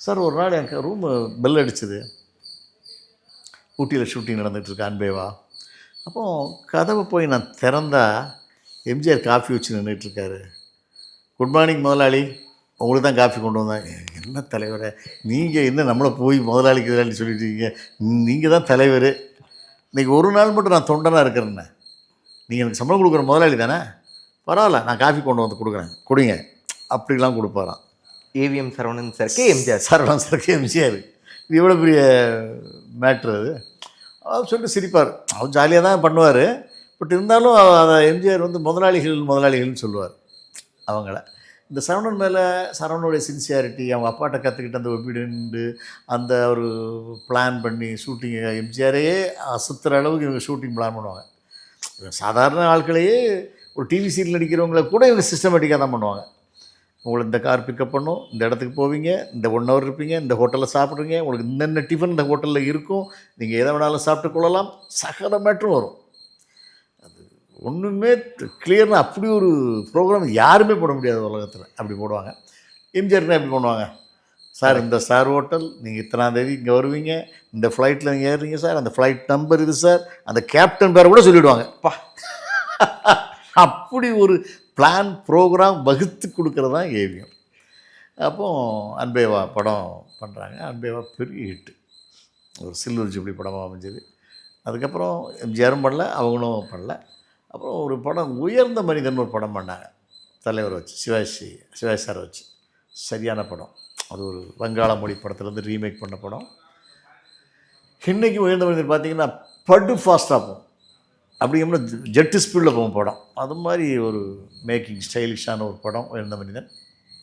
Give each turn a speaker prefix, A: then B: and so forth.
A: Sir ஒரு நாள் எனக்கு ரூமு பெல் அடிச்சுது. ஊட்டியில் ஷூட்டிங் நடந்துகிட்ருக்கு அன்பேவா. அப்போது கதவை போய் நான் திறந்தா எம்ஜிஆர் காஃபி வச்சு நின்றுட்டுருக்காரு. குட் மார்னிங் முதலாளி, உங்களுக்கு தான் காஃபி கொண்டு வந்தேன். என்ன தலைவரை, நீங்கள் என்ன நம்மளை போய் முதலாளிக்கு எதிராளி சொல்லிட்டுருக்கீங்க, நீங்கள் தான் தலைவர். இன்றைக்கி ஒரு நாள் மட்டும் நான் தொண்டனாக இருக்கிறேன்னே, நீங்கள் எனக்கு சம்பளம் கொடுக்குற முதலாளி தானே, பரவாயில்ல நான் காஃபி கொண்டு வந்து கொடுக்குறேன், கொடுங்க அப்படிலாம் கொடுப்பாராம்.
B: ஏவிஎம் சரவணன் சாருக்கு எம்ஜிஆர்,
A: சரவணன் சாருக்கு எம்ஜிஆர். இது எவ்வளோ பெரிய மேட்ரு அது. அவர் சொல்லிட்டு சிரிப்பார். அவர் ஜாலியாக தான் பண்ணுவார். பட் இருந்தாலும் அதை எம்ஜிஆர் வந்து முதலாளிகள்னு சொல்லுவார் அவங்கள. இந்த சரவணன் மேலே சரவணனுடைய சின்சியாரிட்டி, அவங்க அப்பாட்ட கற்றுக்கிட்ட அந்த ஒபீடியன்ட்டு, அந்த ஒரு பிளான் பண்ணி ஷூட்டிங்கை எம்ஜிஆரையே அசுத்துற அளவுக்கு இவங்க ஷூட்டிங் பிளான் பண்ணுவாங்க. சாதாரண ஆட்களையே ஒரு டிவி சீரியல் நடிக்கிறவங்கள கூட இவங்க சிஸ்டமேட்டிக்காக தான் பண்ணுவாங்க. உங்களை இந்த கார் பிக்கப் பண்ணும், இந்த இடத்துக்கு போவீங்க, இந்த 1 hour இருப்பீங்க, இந்த ஹோட்டலில் சாப்பிட்றீங்க, உங்களுக்கு இன்னென்ன டிஃபன் இந்த ஹோட்டலில் இருக்கும், நீங்கள் எதை வேணாலும் சாப்பிட்டு கொள்ளலாம், சகல மேட்ரும் வரும். அது ஒன்றுமே கிளியர்னா அப்படி ஒரு ப்ரோக்ராம் யாருமே போட முடியாது உலகத்தில். அப்படி போடுவாங்க. எம்ஜிஆர்னா எப்படி பண்ணுவாங்க, சார் இந்த ஸ்டார் ஹோட்டல், நீங்கள் இத்தனாம் தேதி இங்கே வருவீங்க, இந்த ஃப்ளைட்டில் நீங்கள் ஏறுறீங்க சார், அந்த ஃப்ளைட் நம்பர் இது சார், அந்த கேப்டன் பேரை கூட சொல்லிவிடுவாங்க. அப்படி ஒரு பிளான் ப்ரோக்ராம் வகுத்து கொடுக்குறது தான் ஏவிஎம். அப்போது அன்பேவா படம் பண்ணுறாங்க. அன்பேவா பெரிய ஹிட்டு, ஒரு சில்வர் ஜூப்ளி படமாக அமைஞ்சது. அதுக்கப்புறம் எம்ஜிஆரும் பண்ணல, அவங்களும் பண்ணல. அப்புறம் ஒரு படம் உயர்ந்த மனிதன் ஒரு படம் பண்ணாங்க தலைவர் வச்சு, சிவாஜி சாரை வச்சு. சரியான படம். அது ஒரு வங்காள மொழி படத்துலேருந்து ரீமேக் பண்ண படம். இன்றைக்கி உயர்ந்த மனிதன் பார்த்திங்கன்னா படு ஃபாஸ்ட்டாக போகும், அப்படிங்கிற ஜெட்டு ஸ்பீடில் போகும் படம். அது மாதிரி ஒரு மேக்கிங் ஸ்டைலிஷான ஒரு படம் உயர்ந்த மனிதன்.